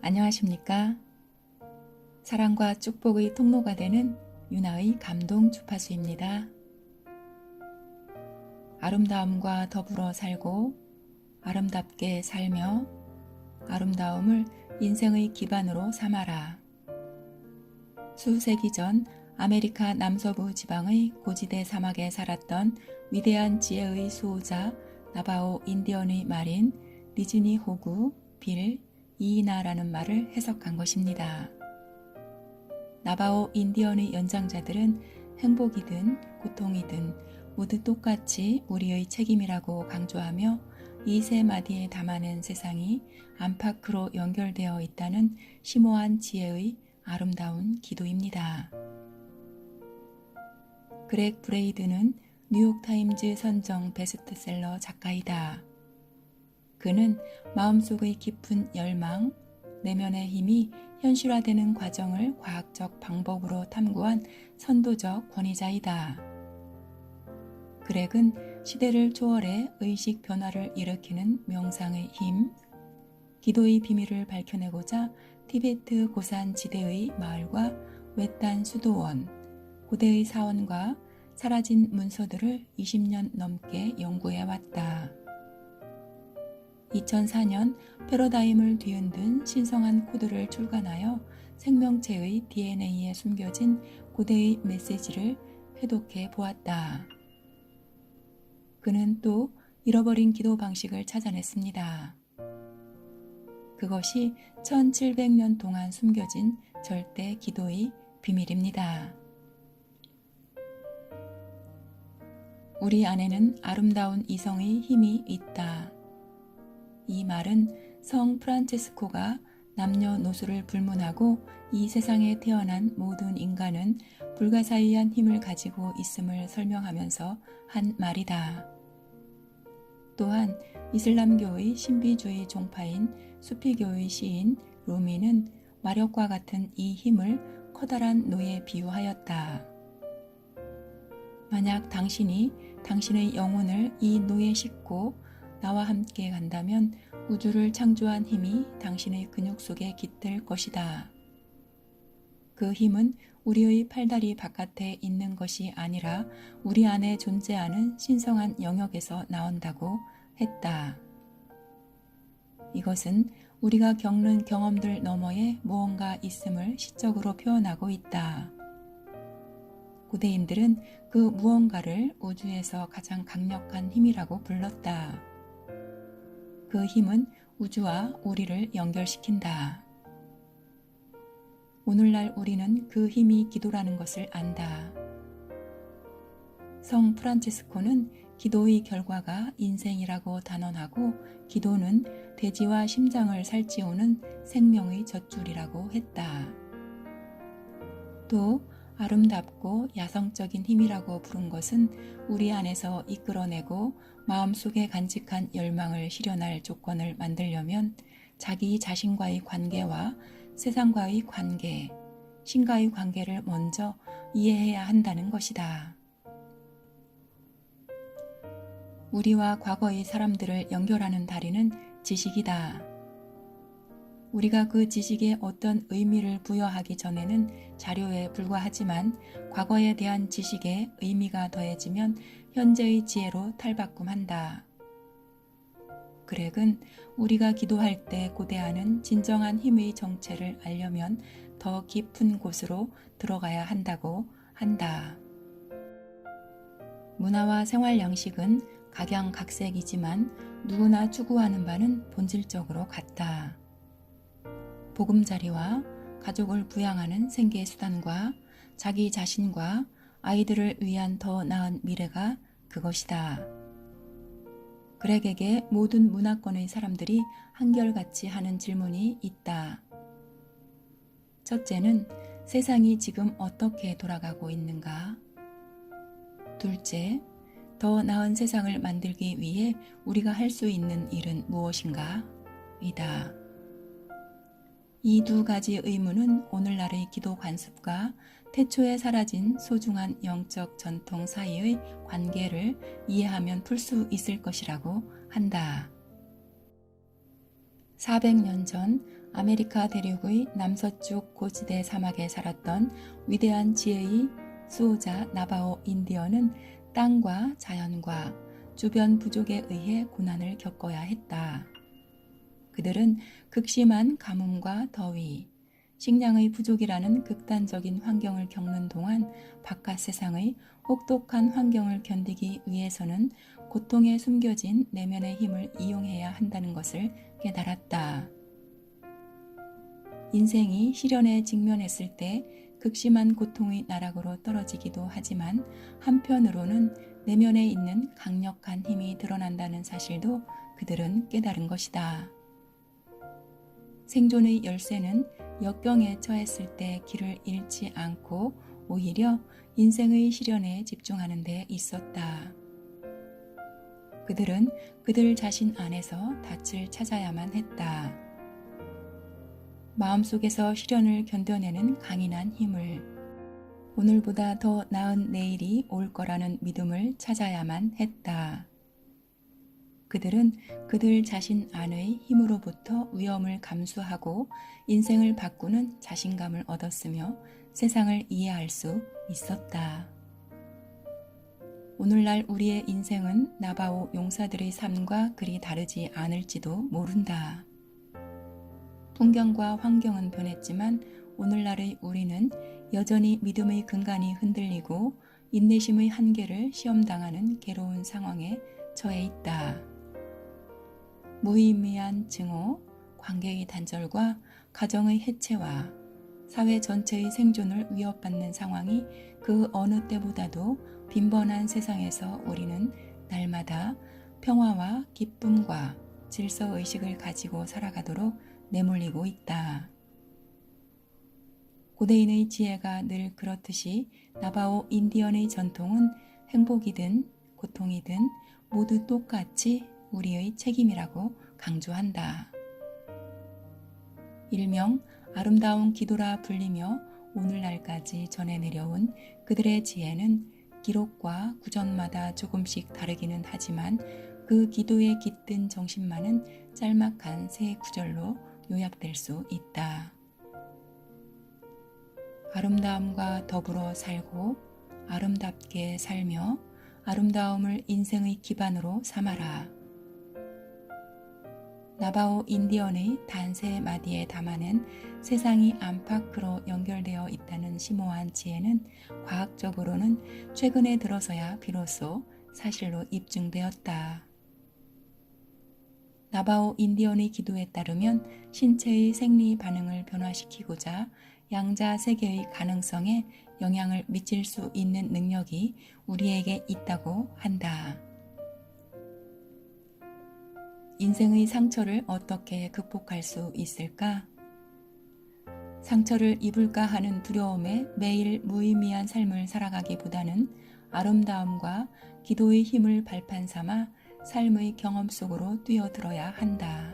안녕하십니까? 사랑과 축복의 통로가 되는 유나의 감동 주파수입니다. 아름다움과 더불어 살고 아름답게 살며 아름다움을 인생의 기반으로 삼아라. 수세기 전 아메리카 남서부 지방의 고지대 사막에 살았던 위대한 지혜의 수호자 나바오 인디언의 말인 니즈니 호구 빌 이이나라는 말을 해석한 것입니다. 나바오 인디언의 연장자들은 행복이든 고통이든 모두 똑같이 우리의 책임이라고 강조하며 이 세 마디에 담아낸 세상이 안팎으로 연결되어 있다는 심오한 지혜의 아름다운 기도입니다. 그렉 브레이드는 뉴욕타임즈 선정 베스트셀러 작가이다. 그는 마음속의 깊은 열망, 내면의 힘이 현실화되는 과정을 과학적 방법으로 탐구한 선도적 권위자이다. 그렉은 시대를 초월해 의식 변화를 일으키는 명상의 힘, 기도의 비밀을 밝혀내고자 티베트 고산 지대의 마을과 외딴 수도원, 고대의 사원과 사라진 문서들을 20년 넘게 연구해왔다. 2004년 패러다임을 뒤흔든 신성한 코드를 출간하여 생명체의 DNA에 숨겨진 고대의 메시지를 회독해 보았다. 그는 또 잃어버린 기도 방식을 찾아냈습니다. 그것이 1700년 동안 숨겨진 절대 기도의 비밀입니다. 우리 안에는 아름다운 이성의 힘이 있다. 이 말은 성 프란체스코가 남녀노소를 불문하고 이 세상에 태어난 모든 인간은 불가사의한 힘을 가지고 있음을 설명하면서 한 말이다. 또한 이슬람교의 신비주의 종파인 수피교의 시인 루미는 마력과 같은 이 힘을 커다란 노에 비유하였다. 만약 당신이 당신의 영혼을 이 노에 싣고 나와 함께 간다면 우주를 창조한 힘이 당신의 근육 속에 깃들 것이다. 그 힘은 우리의 팔다리 바깥에 있는 것이 아니라 우리 안에 존재하는 신성한 영역에서 나온다고 했다. 이것은 우리가 겪는 경험들 너머에 무언가 있음을 시적으로 표현하고 있다. 고대인들은 그 무언가를 우주에서 가장 강력한 힘이라고 불렀다. 그 힘은 우주와 우리를 연결시킨다. 오늘날 우리는 그 힘이 기도라는 것을 안다. 성 프란체스코는 기도의 결과가 인생이라고 단언하고 기도는 대지와 심장을 살찌우는 생명의 젖줄이라고 했다. 또 아름답고 야성적인 힘이라고 부른 것은 우리 안에서 이끌어내고 마음속에 간직한 열망을 실현할 조건을 만들려면 자기 자신과의 관계와 세상과의 관계, 신과의 관계를 먼저 이해해야 한다는 것이다. 우리와 과거의 사람들을 연결하는 다리는 지식이다. 우리가 그 지식에 어떤 의미를 부여하기 전에는 자료에 불과하지만 과거에 대한 지식에 의미가 더해지면 현재의 지혜로 탈바꿈한다. 그렉은 우리가 기도할 때 고대하는 진정한 힘의 정체를 알려면 더 깊은 곳으로 들어가야 한다고 한다. 문화와 생활 양식은 각양각색이지만 누구나 추구하는 바는 본질적으로 같다. 보금자리와 가족을 부양하는 생계수단과 자기 자신과 아이들을 위한 더 나은 미래가 그것이다. 그렉에게 모든 문화권의 사람들이 한결같이 하는 질문이 있다. 첫째는 세상이 지금 어떻게 돌아가고 있는가? 둘째, 더 나은 세상을 만들기 위해 우리가 할 수 있는 일은 무엇인가? 이다. 이 두 가지 의문은 오늘날의 기도 관습과 태초에 사라진 소중한 영적 전통 사이의 관계를 이해하면 풀 수 있을 것이라고 한다. 400년 전 아메리카 대륙의 남서쪽 고지대 사막에 살았던 위대한 지혜의 수호자 나바오 인디언은 땅과 자연과 주변 부족에 의해 고난을 겪어야 했다. 그들은 극심한 가뭄과 더위, 식량의 부족이라는 극단적인 환경을 겪는 동안 바깥 세상의 혹독한 환경을 견디기 위해서는 고통에 숨겨진 내면의 힘을 이용해야 한다는 것을 깨달았다. 인생이 시련에 직면했을 때 극심한 고통의 나락으로 떨어지기도 하지만 한편으로는 내면에 있는 강력한 힘이 드러난다는 사실도 그들은 깨달은 것이다. 생존의 열쇠는 역경에 처했을 때 길을 잃지 않고 오히려 인생의 시련에 집중하는 데 있었다. 그들은 그들 자신 안에서 닻을 찾아야만 했다. 마음속에서 시련을 견뎌내는 강인한 힘을, 오늘보다 더 나은 내일이 올 거라는 믿음을 찾아야만 했다. 그들은 그들 자신 안의 힘으로부터 위험을 감수하고 인생을 바꾸는 자신감을 얻었으며 세상을 이해할 수 있었다. 오늘날 우리의 인생은 나바오 용사들의 삶과 그리 다르지 않을지도 모른다. 풍경과 환경은 변했지만 오늘날의 우리는 여전히 믿음의 근간이 흔들리고 인내심의 한계를 시험당하는 괴로운 상황에 처해 있다. 무의미한 증오, 관계의 단절과 가정의 해체와 사회 전체의 생존을 위협받는 상황이 그 어느 때보다도 빈번한 세상에서 우리는 날마다 평화와 기쁨과 질서의식을 가지고 살아가도록 내몰리고 있다. 고대인의 지혜가 늘 그렇듯이 나바오 인디언의 전통은 행복이든 고통이든 모두 똑같이 우리의 책임이라고 강조한다. 일명 아름다운 기도라 불리며 오늘날까지 전해 내려온 그들의 지혜는 기록과 구전마다 조금씩 다르기는 하지만 그 기도에 깃든 정신만은 짤막한 세 구절로 요약될 수 있다. 아름다움과 더불어 살고 아름답게 살며 아름다움을 인생의 기반으로 삼아라. 나바오 인디언의 단세 마디에 담아낸 세상이 안팎으로 연결되어 있다는 심오한 지혜는 과학적으로는 최근에 들어서야 비로소 사실로 입증되었다. 나바오 인디언의 기도에 따르면 신체의 생리 반응을 변화시키고자 양자 세계의 가능성에 영향을 미칠 수 있는 능력이 우리에게 있다고 한다. 인생의 상처를 어떻게 극복할 수 있을까? 상처를 입을까 하는 두려움에 매일 무의미한 삶을 살아가기보다는 아름다움과 기도의 힘을 발판 삼아 삶의 경험 속으로 뛰어들어야 한다.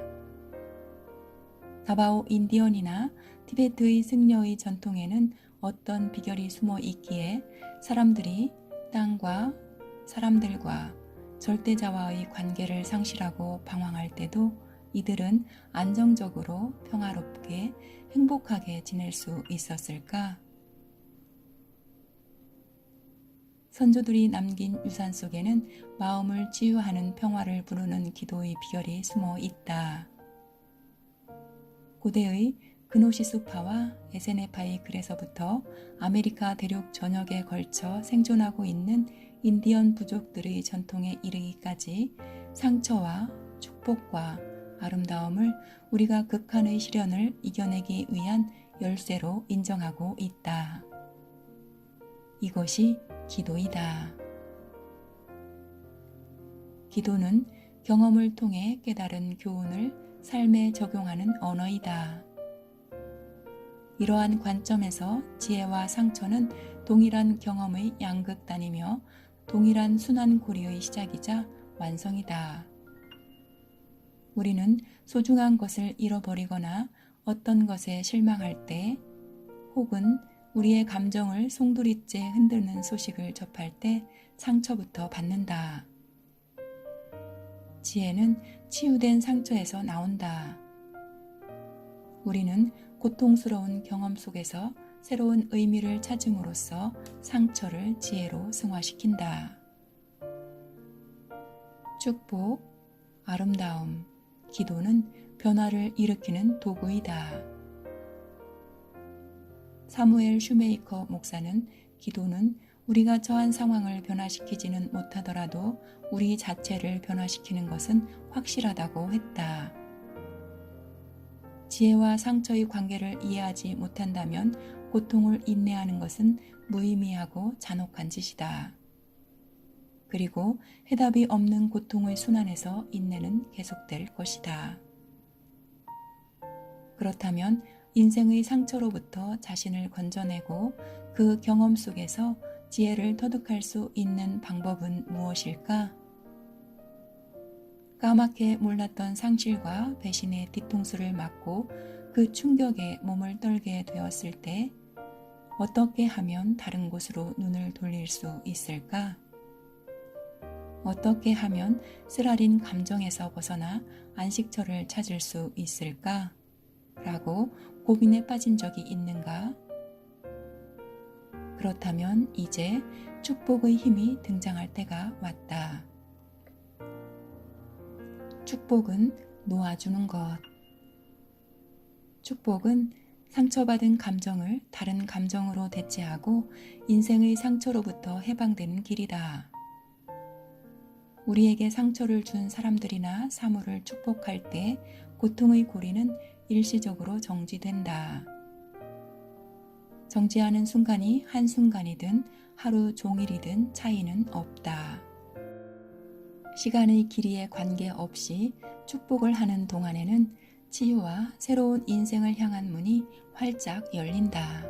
나바오 인디언이나 티베트의 승려의 전통에는 어떤 비결이 숨어 있기에 사람들이 땅과 사람들과 절대자와의 관계를 상실하고 방황할 때도 이들은 안정적으로 평화롭게 행복하게 지낼 수 있었을까? 선조들이 남긴 유산 속에는 마음을 치유하는 평화를 부르는 기도의 비결이 숨어 있다. 고대의 그노시수파와 에세네파의 글에서부터 아메리카 대륙 전역에 걸쳐 생존하고 있는 인디언 부족들의 전통에 이르기까지 상처와 축복과 아름다움을 우리가 극한의 시련을 이겨내기 위한 열쇠로 인정하고 있다. 이것이 기도이다. 기도는 경험을 통해 깨달은 교훈을 삶에 적용하는 언어이다. 이러한 관점에서 지혜와 상처는 동일한 경험의 양극단이며 동일한 순환 고리의 시작이자 완성이다. 우리는 소중한 것을 잃어버리거나 어떤 것에 실망할 때 혹은 우리의 감정을 송두리째 흔드는 소식을 접할 때 상처부터 받는다. 지혜는 치유된 상처에서 나온다. 우리는 고통스러운 경험 속에서 새로운 의미를 찾음으로써 상처를 지혜로 승화시킨다. 축복, 아름다움, 기도는 변화를 일으키는 도구이다. 사무엘 슈메이커 목사는 기도는 우리가 처한 상황을 변화시키지는 못하더라도 우리 자체를 변화시키는 것은 확실하다고 했다. 지혜와 상처의 관계를 이해하지 못한다면 고통을 인내하는 것은 무의미하고 잔혹한 짓이다. 그리고 해답이 없는 고통의 순환에서 인내는 계속될 것이다. 그렇다면 인생의 상처로부터 자신을 건져내고 그 경험 속에서 지혜를 터득할 수 있는 방법은 무엇일까? 까맣게 몰랐던 상실과 배신의 뒤통수를 맞고 그 충격에 몸을 떨게 되었을 때 어떻게 하면 다른 곳으로 눈을 돌릴 수 있을까? 어떻게 하면 쓰라린 감정에서 벗어나 안식처를 찾을 수 있을까? 라고 고민에 빠진 적이 있는가? 그렇다면 이제 축복의 힘이 등장할 때가 왔다. 축복은 놓아주는 것. 축복은 상처받은 감정을 다른 감정으로 대체하고 인생의 상처로부터 해방되는 길이다. 우리에게 상처를 준 사람들이나 사물을 축복할 때 고통의 고리는 일시적으로 정지된다. 정지하는 순간이 한순간이든 하루 종일이든 차이는 없다. 시간의 길이에 관계없이 축복을 하는 동안에는 치유와 새로운 인생을 향한 문이 활짝 열린다.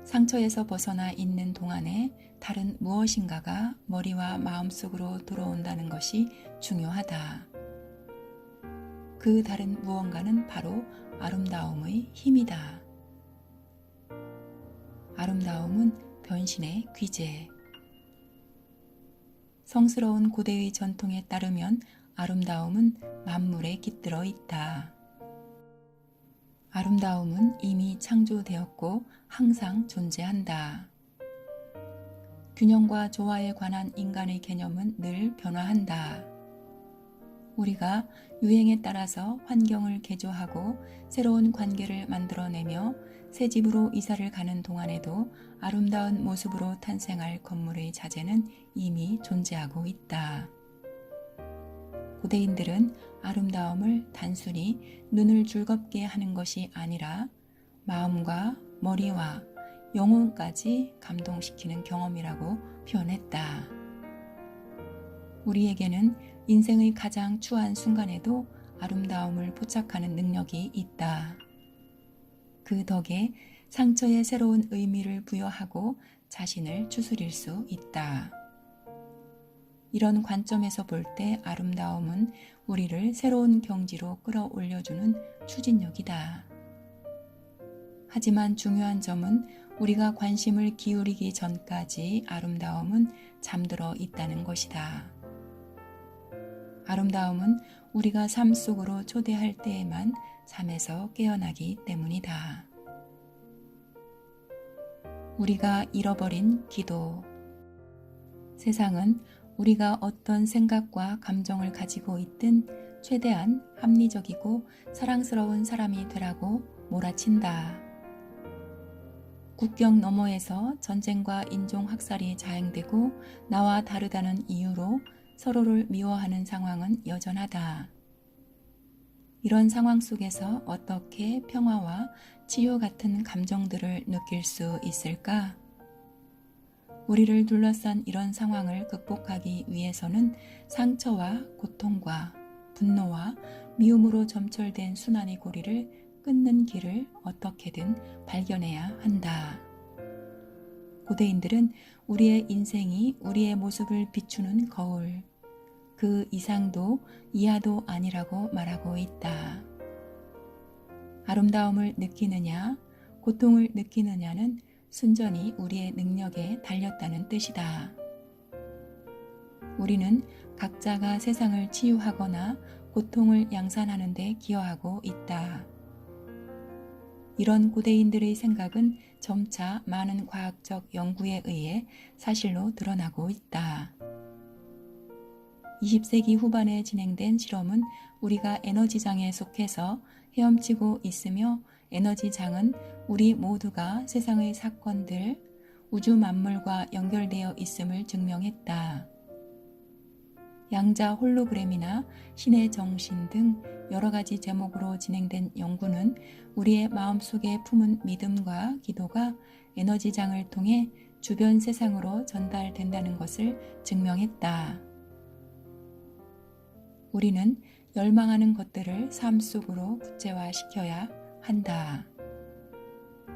상처에서 벗어나 있는 동안에 다른 무엇인가가 머리와 마음속으로 들어온다는 것이 중요하다. 그 다른 무언가는 바로 아름다움의 힘이다. 아름다움은 변신의 귀재. 성스러운 고대의 전통에 따르면 아름다움은 만물에 깃들어 있다. 아름다움은 이미 창조되었고 항상 존재한다. 균형과 조화에 관한 인간의 개념은 늘 변화한다. 우리가 유행에 따라서 환경을 개조하고 새로운 관계를 만들어내며 새 집으로 이사를 가는 동안에도 아름다운 모습으로 탄생할 건물의 자재는 이미 존재하고 있다. 고대인들은 아름다움을 단순히 눈을 즐겁게 하는 것이 아니라 마음과 머리와 영혼까지 감동시키는 경험이라고 표현했다. 우리에게는 인생의 가장 추한 순간에도 아름다움을 포착하는 능력이 있다. 그 덕에 상처에 새로운 의미를 부여하고 자신을 추스릴 수 있다. 이런 관점에서 볼 때 아름다움은 우리를 새로운 경지로 끌어올려주는 추진력이다. 하지만 중요한 점은 우리가 관심을 기울이기 전까지 아름다움은 잠들어 있다는 것이다. 아름다움은 우리가 삶 속으로 초대할 때에만 잠에서 깨어나기 때문이다. 우리가 잃어버린 기도. 세상은 우리가 어떤 생각과 감정을 가지고 있든 최대한 합리적이고 사랑스러운 사람이 되라고 몰아친다. 국경 너머에서 전쟁과 인종학살이 자행되고 나와 다르다는 이유로 서로를 미워하는 상황은 여전하다. 이런 상황 속에서 어떻게 평화와 치유 같은 감정들을 느낄 수 있을까? 우리를 둘러싼 이런 상황을 극복하기 위해서는 상처와 고통과 분노와 미움으로 점철된 순환의 고리를 끊는 길을 어떻게든 발견해야 한다. 고대인들은 우리의 인생이 우리의 모습을 비추는 거울, 그 이상도 이하도 아니라고 말하고 있다. 아름다움을 느끼느냐, 고통을 느끼느냐는 순전히 우리의 능력에 달렸다는 뜻이다. 우리는 각자가 세상을 치유하거나 고통을 양산하는 데 기여하고 있다. 이런 고대인들의 생각은 점차 많은 과학적 연구에 의해 사실로 드러나고 있다. 20세기 후반에 진행된 실험은 우리가 에너지장에 속해서 헤엄치고 있으며 에너지장은 우리 모두가 세상의 사건들, 우주 만물과 연결되어 있음을 증명했다. 양자 홀로그램이나 신의 정신 등 여러 가지 제목으로 진행된 연구는 우리의 마음속에 품은 믿음과 기도가 에너지장을 통해 주변 세상으로 전달된다는 것을 증명했다. 우리는 열망하는 것들을 삶 속으로 구체화시켜야 한다.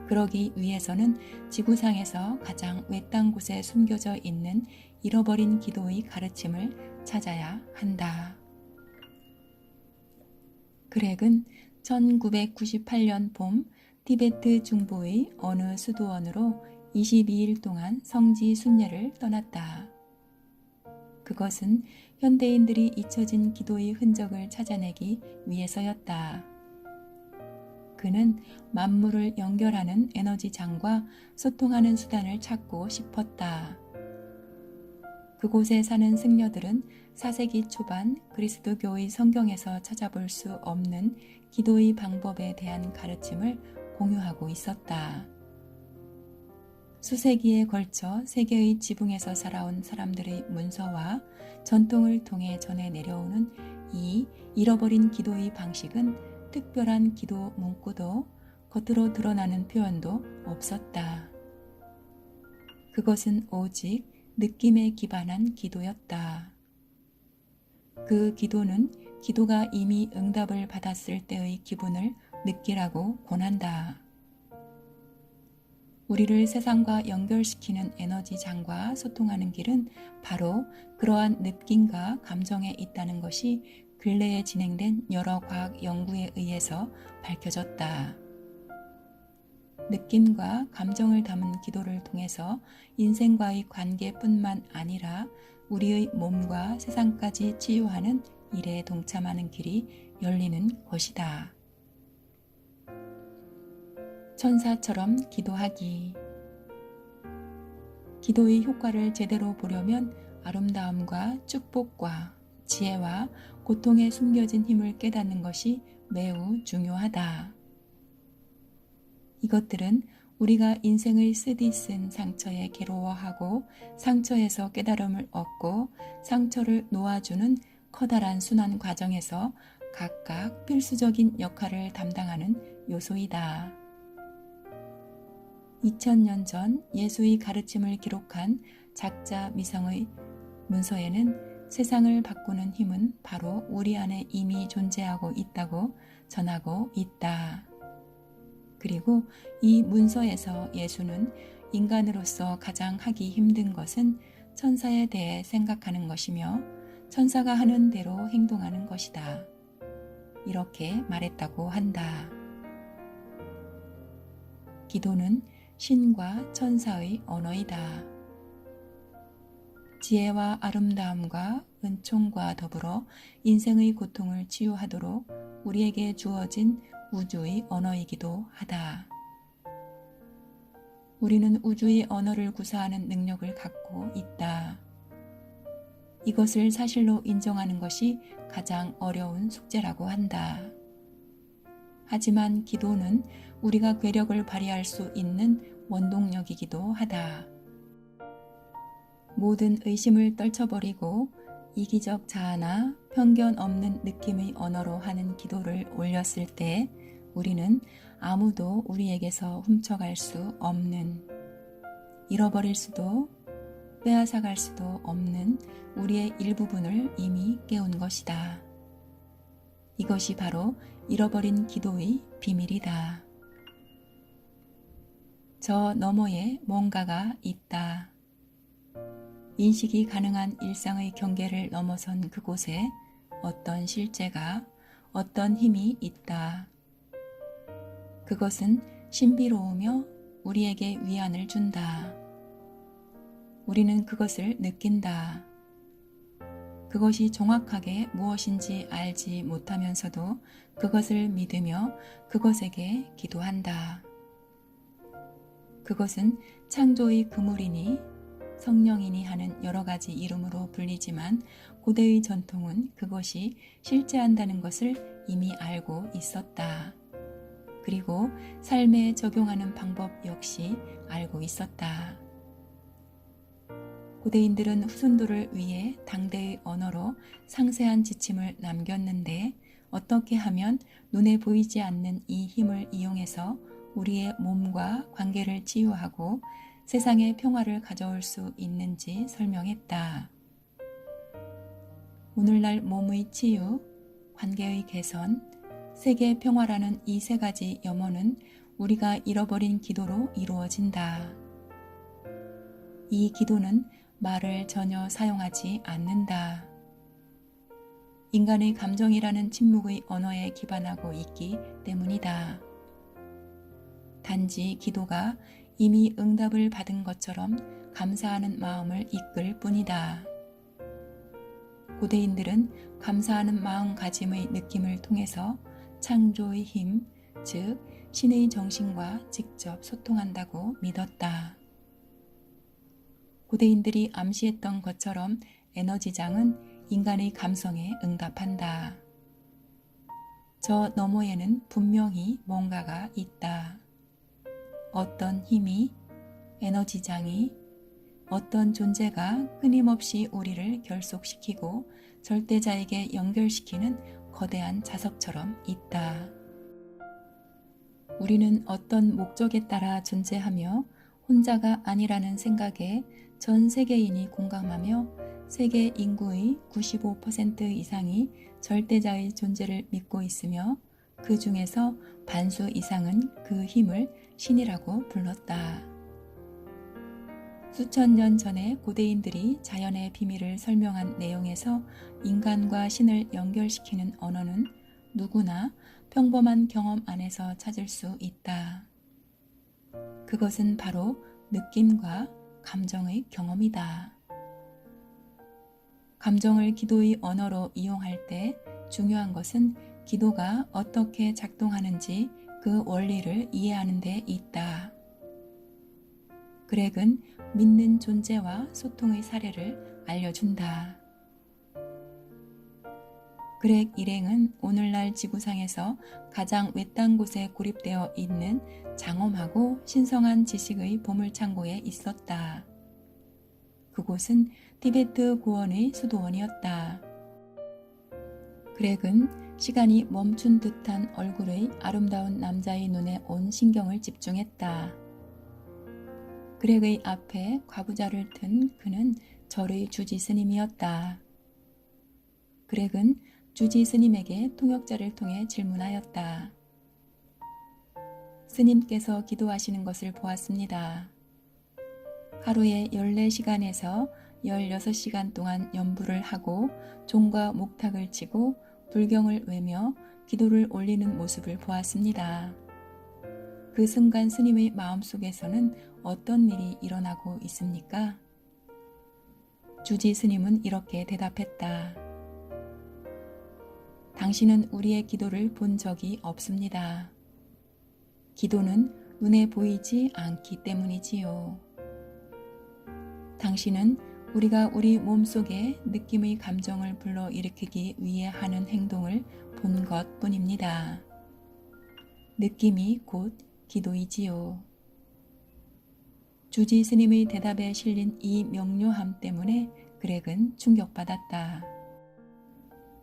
그러기 위해서는 지구상에서 가장 외딴 곳에 숨겨져 있는 잃어버린 기도의 가르침을 찾아야 한다. 그렉은 1998년 봄 티베트 중부의 어느 수도원으로 22일 동안 성지 순례를 떠났다. 그것은 현대인들이 잊혀진 기도의 흔적을 찾아내기 위해서였다. 그는 만물을 연결하는 에너지장과 소통하는 수단을 찾고 싶었다. 그곳에 사는 승려들은 4세기 초반 그리스도교의 성경에서 찾아볼 수 없는 기도의 방법에 대한 가르침을 공유하고 있었다. 수세기에 걸쳐 세계의 지붕에서 살아온 사람들의 문서와 전통을 통해 전해 내려오는 이 잃어버린 기도의 방식은 특별한 기도 문구도 겉으로 드러나는 표현도 없었다. 그것은 오직 느낌에 기반한 기도였다. 그 기도는 기도가 이미 응답을 받았을 때의 기분을 느끼라고 권한다. 우리를 세상과 연결시키는 에너지장과 소통하는 길은 바로 그러한 느낌과 감정에 있다는 것이 근래에 진행된 여러 과학 연구에 의해서 밝혀졌다. 느낌과 감정을 담은 기도를 통해서 인생과의 관계뿐만 아니라 우리의 몸과 세상까지 치유하는 일에 동참하는 길이 열리는 것이다. 천사처럼 기도하기. 기도의 효과를 제대로 보려면 아름다움과 축복과 지혜와 고통에 숨겨진 힘을 깨닫는 것이 매우 중요하다. 이것들은 우리가 인생의 쓰디쓴 상처에 괴로워하고 상처에서 깨달음을 얻고 상처를 놓아주는 커다란 순환 과정에서 각각 필수적인 역할을 담당하는 요소이다. 2000년 전 예수의 가르침을 기록한 작자 미성의 문서에는 세상을 바꾸는 힘은 바로 우리 안에 이미 존재하고 있다고 전하고 있다. 그리고 이 문서에서 예수는 인간으로서 가장 하기 힘든 것은 천사에 대해 생각하는 것이며 천사가 하는 대로 행동하는 것이다. 이렇게 말했다고 한다. 기도는 신과 천사의 언어이다. 지혜와 아름다움과 은총과 더불어 인생의 고통을 치유하도록 우리에게 주어진 우주의 언어이기도 하다. 우리는 우주의 언어를 구사하는 능력을 갖고 있다. 이것을 사실로 인정하는 것이 가장 어려운 숙제라고 한다. 하지만 기도는 우리가 괴력을 발휘할 수 있는 원동력이기도 하다. 모든 의심을 떨쳐버리고 이기적 자아나 편견 없는 느낌의 언어로 하는 기도를 올렸을 때 우리는 아무도 우리에게서 훔쳐갈 수 없는, 잃어버릴 수도 빼앗아갈 수도 없는 우리의 일부분을 이미 깨운 것이다. 이것이 바로 잃어버린 기도의 비밀이다. 저 너머에 뭔가가 있다. 인식이 가능한 일상의 경계를 넘어선 그곳에 어떤 실제가, 어떤 힘이 있다. 그것은 신비로우며 우리에게 위안을 준다. 우리는 그것을 느낀다. 그것이 정확하게 무엇인지 알지 못하면서도 그것을 믿으며 그것에게 기도한다. 그것은 창조의 그물이니 성령이니 하는 여러 가지 이름으로 불리지만 고대의 전통은 그것이 실제한다는 것을 이미 알고 있었다. 그리고 삶에 적용하는 방법 역시 알고 있었다. 고대인들은 후손들을 위해 당대의 언어로 상세한 지침을 남겼는데 어떻게 하면 눈에 보이지 않는 이 힘을 이용해서 우리의 몸과 관계를 치유하고 세상에 평화를 가져올 수 있는지 설명했다. 오늘날 몸의 치유, 관계의 개선, 세계 평화라는 이 세 가지 염원은 우리가 잃어버린 기도로 이루어진다. 이 기도는 말을 전혀 사용하지 않는다. 인간의 감정이라는 침묵의 언어에 기반하고 있기 때문이다. 단지 기도가 이미 응답을 받은 것처럼 감사하는 마음을 이끌 뿐이다. 고대인들은 감사하는 마음가짐의 느낌을 통해서 창조의 힘, 즉 신의 정신과 직접 소통한다고 믿었다. 고대인들이 암시했던 것처럼 에너지장은 인간의 감성에 응답한다. 저 너머에는 분명히 뭔가가 있다. 어떤 힘이, 에너지장이, 어떤 존재가 끊임없이 우리를 결속시키고 절대자에게 연결시키는 거대한 자석처럼 있다. 우리는 어떤 목적에 따라 존재하며 혼자가 아니라는 생각에 전 세계인이 공감하며 세계 인구의 95% 이상이 절대자의 존재를 믿고 있으며 그 중에서 반수 이상은 그 힘을 신이라고 불렀다. 수천 년 전에 고대인들이 자연의 비밀을 설명한 내용에서 인간과 신을 연결시키는 언어는 누구나 평범한 경험 안에서 찾을 수 있다. 그것은 바로 느낌과 감정의 경험이다. 감정을 기도의 언어로 이용할 때 중요한 것은 기도가 어떻게 작동하는지 그 원리를 이해하는 데 있다. 그렉은 믿는 존재와 소통의 사례를 알려준다. 그렉 일행은 오늘날 지구상에서 가장 외딴 곳에 고립되어 있는 장엄하고 신성한 지식의 보물창고에 있었다. 그곳은 티베트 고원의 수도원이었다. 그렉은 시간이 멈춘 듯한 얼굴의 아름다운 남자의 눈에 온 신경을 집중했다. 그렉의 앞에 과부자를 든 그는 절의 주지 스님이었다. 그렉은 주지 스님에게 통역자를 통해 질문하였다. 스님께서 기도하시는 것을 보았습니다. 하루에 14시간에서 16시간 동안 연부를 하고 종과 목탁을 치고 불경을 외며 기도를 올리는 모습을 보았습니다. 그 순간 스님의 마음속에서는 어떤 일이 일어나고 있습니까? 주지 스님은 이렇게 대답했다. 당신은 우리의 기도를 본 적이 없습니다. 기도는 눈에 보이지 않기 때문이지요. 당신은 우리가 우리 몸속에 느낌의 감정을 불러일으키기 위해 하는 행동을 본 것뿐입니다. 느낌이 곧 기도이지요. 주지 스님의 대답에 실린 이 명료함 때문에 그렉은 충격받았다.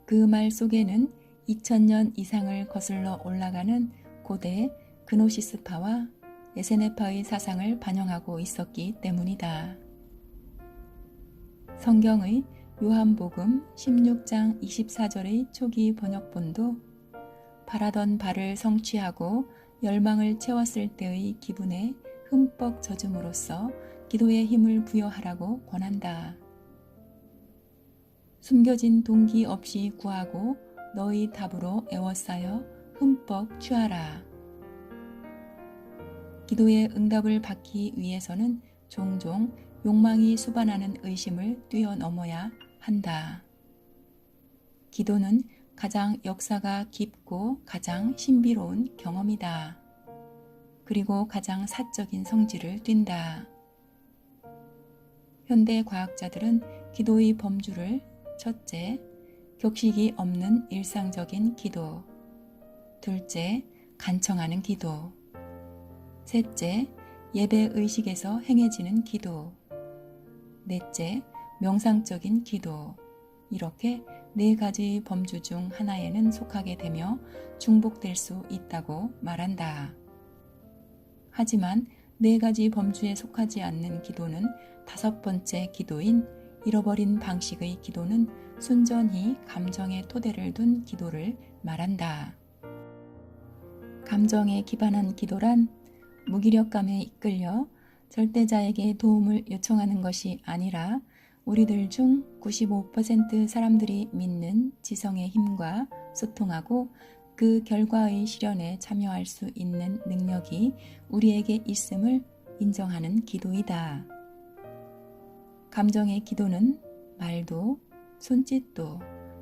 그 말 속에는 2000년 이상을 거슬러 올라가는 고대 그노시스파와 에세네파의 사상을 반영하고 있었기 때문이다. 성경의 요한복음 16장 24절의 초기 번역본도 바라던 바를 성취하고 열망을 채웠을 때의 기분에 흠뻑 젖음으로써 기도의 힘을 부여하라고 권한다. 숨겨진 동기 없이 구하고 너희 답으로 애워싸여 흠뻑 취하라. 기도의 응답을 받기 위해서는 종종 욕망이 수반하는 의심을 뛰어넘어야 한다. 기도는 가장 역사가 깊고 가장 신비로운 경험이다. 그리고 가장 사적인 성질을 띈다. 현대 과학자들은 기도의 범주를 첫째, 격식이 없는 일상적인 기도, 둘째, 간청하는 기도, 셋째, 예배 의식에서 행해지는 기도, 넷째, 명상적인 기도, 이렇게 네 가지 범주 중 하나에는 속하게 되며 중복될 수 있다고 말한다. 하지만 네 가지 범주에 속하지 않는 기도는 다섯 번째 기도인 잃어버린 방식의 기도는 순전히 감정의 토대를 둔 기도를 말한다. 감정에 기반한 기도란 무기력감에 이끌려 절대자에게 도움을 요청하는 것이 아니라 우리들 중 95% 사람들이 믿는 지성의 힘과 소통하고 그 결과의 실현에 참여할 수 있는 능력이 우리에게 있음을 인정하는 기도이다. 감정의 기도는 말도, 손짓도,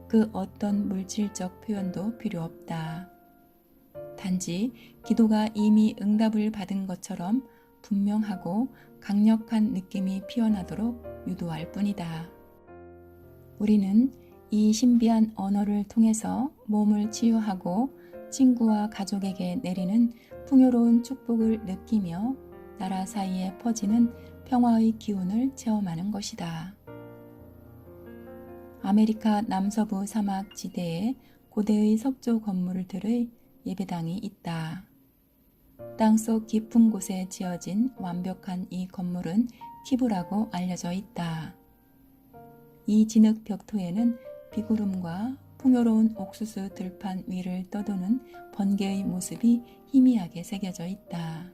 그 어떤 물질적 표현도 필요 없다. 단지 기도가 이미 응답을 받은 것처럼 분명하고 강력한 느낌이 피어나도록 유도할 뿐이다. 우리는 이 신비한 언어를 통해서 몸을 치유하고 친구와 가족에게 내리는 풍요로운 축복을 느끼며 나라 사이에 퍼지는 평화의 기운을 체험하는 것이다. 아메리카 남서부 사막 지대에 고대의 석조 건물들의 예배당이 있다. 땅속 깊은 곳에 지어진 완벽한 이 건물은 키부라고 알려져 있다. 이 진흙 벽토에는 비구름과 풍요로운 옥수수 들판 위를 떠도는 번개의 모습이 희미하게 새겨져 있다.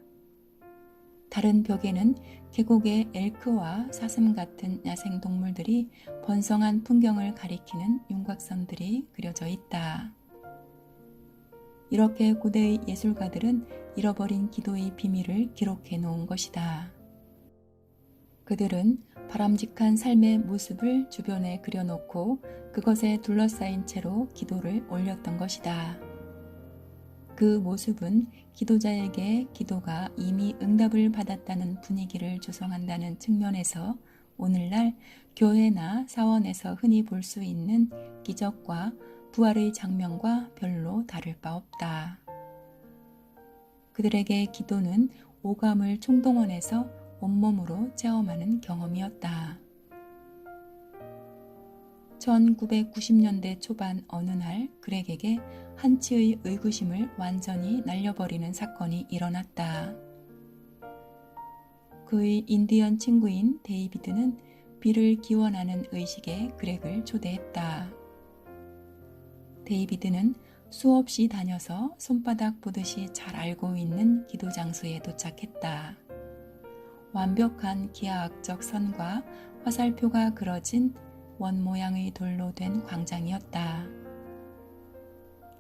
다른 벽에는 계곡의 엘크와 사슴 같은 야생동물들이 번성한 풍경을 가리키는 윤곽선들이 그려져 있다. 이렇게 고대의 예술가들은 잃어버린 기도의 비밀을 기록해 놓은 것이다. 그들은 바람직한 삶의 모습을 주변에 그려놓고 그것에 둘러싸인 채로 기도를 올렸던 것이다. 그 모습은 기도자에게 기도가 이미 응답을 받았다는 분위기를 조성한다는 측면에서 오늘날 교회나 사원에서 흔히 볼 수 있는 기적과 부활의 장면과 별로 다를 바 없다. 그들에게 기도는 오감을 총동원해서 온몸으로 체험하는 경험이었다. 1990년대 초반 어느 날 그렉에게 한치의 의구심을 완전히 날려버리는 사건이 일어났다. 그의 인디언 친구인 데이비드는 비를 기원하는 의식에 그렉을 초대했다. 데이비드는 수없이 다녀서 손바닥 보듯이 잘 알고 있는 기도 장소에 도착했다. 완벽한 기하학적 선과 화살표가 그려진 원 모양의 돌로 된 광장이었다.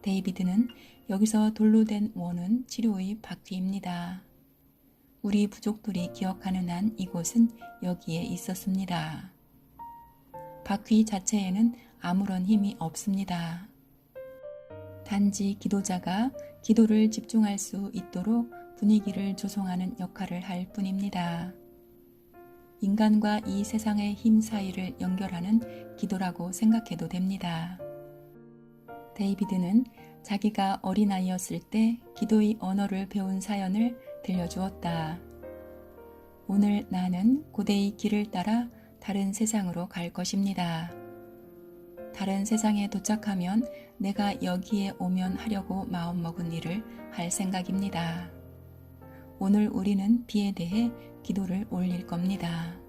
데이비드는 여기서 돌로 된 원은 치료의 바퀴입니다. 우리 부족들이 기억하는 한 이곳은 여기에 있었습니다. 바퀴 자체에는 아무런 힘이 없습니다. 단지 기도자가 기도를 집중할 수 있도록 분위기를 조성하는 역할을 할 뿐입니다. 인간과 이 세상의 힘 사이를 연결하는 기도라고 생각해도 됩니다. 데이비드는 자기가 어린아이였을 때 기도의 언어를 배운 사연을 들려주었다. 오늘 나는 고대의 길을 따라 다른 세상으로 갈 것입니다. 다른 세상에 도착하면 내가 여기에 오면 하려고 마음먹은 일을 할 생각입니다. 오늘 우리는 비에 대해 기도를 올릴 겁니다.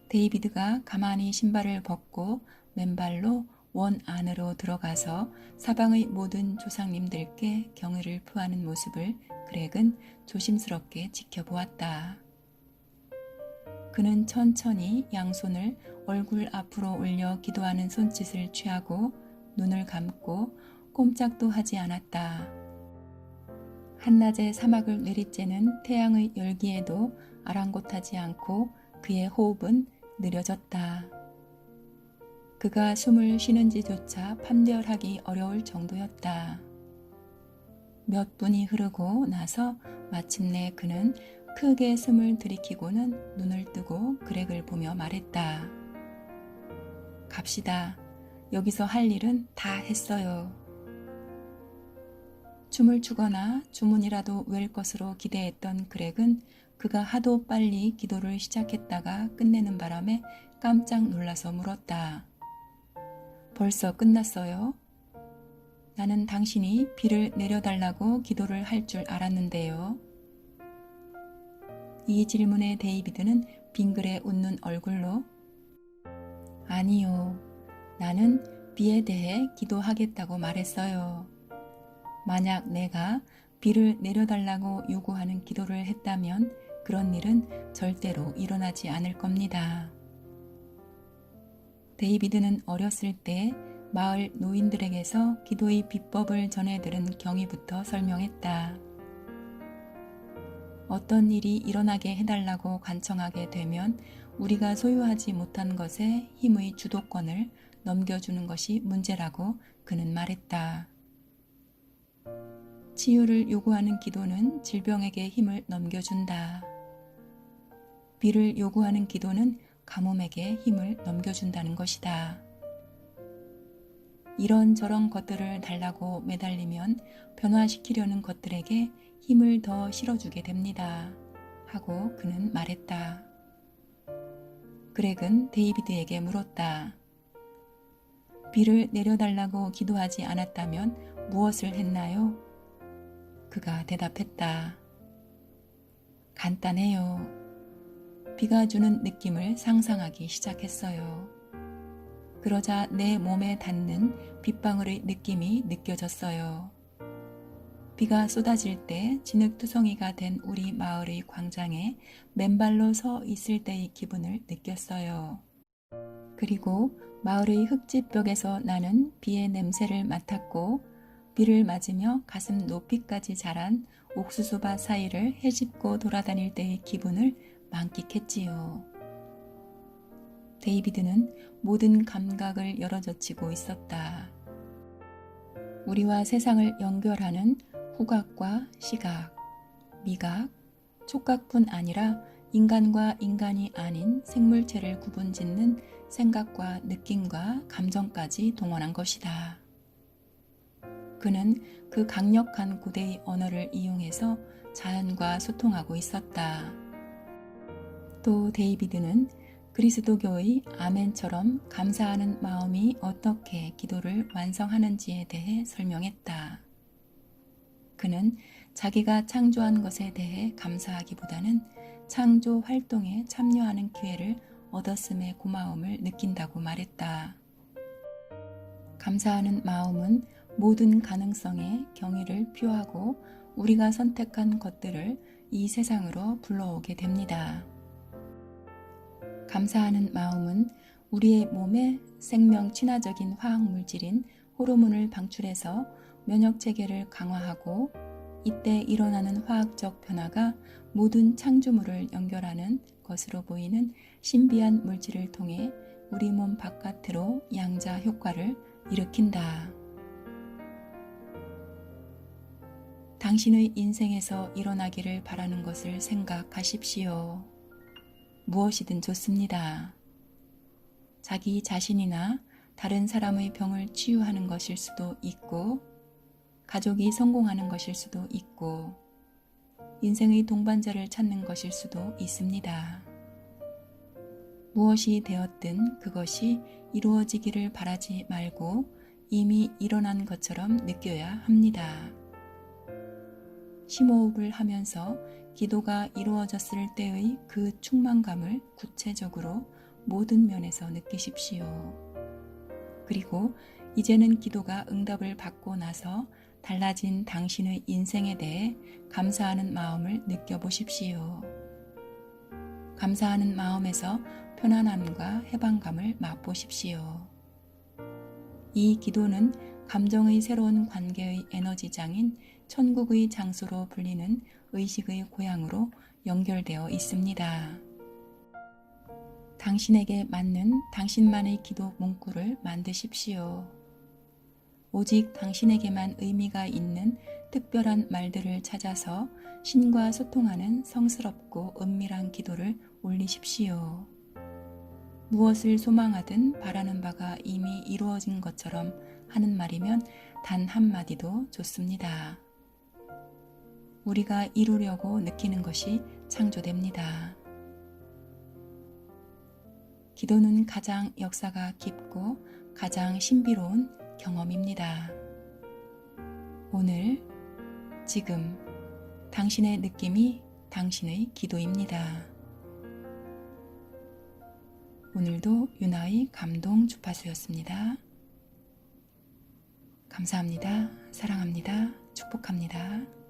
데이비드가 가만히 신발을 벗고 맨발로 원 안으로 들어가서 사방의 모든 조상님들께 경의를 표하는 모습을 그렉은 조심스럽게 지켜보았다. 그는 천천히 양손을 얼굴 앞으로 올려 기도하는 손짓을 취하고 눈을 감고 꼼짝도 하지 않았다. 한낮에 사막을 내리쬐는 태양의 열기에도 아랑곳하지 않고 그의 호흡은 느려졌다. 그가 숨을 쉬는지조차 판별하기 어려울 정도였다. 몇 분이 흐르고 나서 마침내 그는 크게 숨을 들이키고는 눈을 뜨고 그렉을 보며 말했다. 갑시다. 여기서 할 일은 다 했어요. 춤을 추거나 주문이라도 외울 것으로 기대했던 그렉은 그가 하도 빨리 기도를 시작했다가 끝내는 바람에 깜짝 놀라서 물었다. 벌써 끝났어요? 나는 당신이 비를 내려달라고 기도를 할 줄 알았는데요. 이 질문에 데이비드는 빙그레 웃는 얼굴로 아니요. 나는 비에 대해 기도하겠다고 말했어요. 만약 내가 비를 내려달라고 요구하는 기도를 했다면 그런 일은 절대로 일어나지 않을 겁니다. 데이비드는 어렸을 때 마을 노인들에게서 기도의 비법을 전해 들은 경위부터 설명했다. 어떤 일이 일어나게 해달라고 간청하게 되면 우리가 소유하지 못한 것에 힘의 주도권을 넘겨주는 것이 문제라고 그는 말했다. 치유를 요구하는 기도는 질병에게 힘을 넘겨준다. 비를 요구하는 기도는 가뭄에게 힘을 넘겨준다는 것이다. 이런저런 것들을 달라고 매달리면 변화시키려는 것들에게 힘을 더 실어주게 됩니다. 하고 그는 말했다. 그렉은 데이비드에게 물었다. 비를 내려달라고 기도하지 않았다면 무엇을 했나요? 그가 대답했다. 간단해요. 비가 주는 느낌을 상상하기 시작했어요. 그러자 내 몸에 닿는 빗방울의 느낌이 느껴졌어요. 비가 쏟아질 때 진흙투성이가 된 우리 마을의 광장에 맨발로 서 있을 때의 기분을 느꼈어요. 그리고 마을의 흙집벽에서 나는 비의 냄새를 맡았고 비를 맞으며 가슴 높이까지 자란 옥수수밭 사이를 헤집고 돌아다닐 때의 기분을 만끽했지요. 데이비드는 모든 감각을 열어젖히고 있었다. 우리와 세상을 연결하는 후각과 시각, 미각, 촉각뿐 아니라 인간과 인간이 아닌 생물체를 구분짓는 생각과 느낌과 감정까지 동원한 것이다. 그는 그 강력한 고대의 언어를 이용해서 자연과 소통하고 있었다. 또 데이비드는 그리스도교의 아멘처럼 감사하는 마음이 어떻게 기도를 완성하는지에 대해 설명했다. 그는 자기가 창조한 것에 대해 감사하기보다는 창조 활동에 참여하는 기회를 얻었음의 고마움을 느낀다고 말했다. 감사하는 마음은 모든 가능성에 경의를 표하고 우리가 선택한 것들을 이 세상으로 불러오게 됩니다. 감사하는 마음은 우리의 몸에 생명 친화적인 화학 물질인 호르몬을 방출해서 면역 체계를 강화하고 이때 일어나는 화학적 변화가 모든 창조물을 연결하는 것으로 보이는 신비한 물질을 통해 우리 몸 바깥으로 양자 효과를 일으킨다. 당신의 인생에서 일어나기를 바라는 것을 생각하십시오. 무엇이든 좋습니다. 자기 자신이나 다른 사람의 병을 치유하는 것일 수도 있고, 가족이 성공하는 것일 수도 있고, 인생의 동반자를 찾는 것일 수도 있습니다. 무엇이 되었든 그것이 이루어지기를 바라지 말고 이미 일어난 것처럼 느껴야 합니다. 심호흡을 하면서 기도가 이루어졌을 때의 그 충만감을 구체적으로 모든 면에서 느끼십시오. 그리고 이제는 기도가 응답을 받고 나서 달라진 당신의 인생에 대해 감사하는 마음을 느껴보십시오. 감사하는 마음에서 편안함과 해방감을 맛보십시오. 이 기도는 감정의 새로운 관계의 에너지장인 천국의 장소로 불리는 의식의 고향으로 연결되어 있습니다. 당신에게 맞는 당신만의 기도 문구를 만드십시오. 오직 당신에게만 의미가 있는 특별한 말들을 찾아서 신과 소통하는 성스럽고 은밀한 기도를 올리십시오. 무엇을 소망하든 바라는 바가 이미 이루어진 것처럼 하는 말이면 단 한마디도 좋습니다. 우리가 이루려고 느끼는 것이 창조됩니다. 기도는 가장 역사가 깊고 가장 신비로운 경험입니다. 오늘, 지금, 당신의 느낌이 당신의 기도입니다. 오늘도 유나의 감동 주파수였습니다. 감사합니다. 사랑합니다. 축복합니다.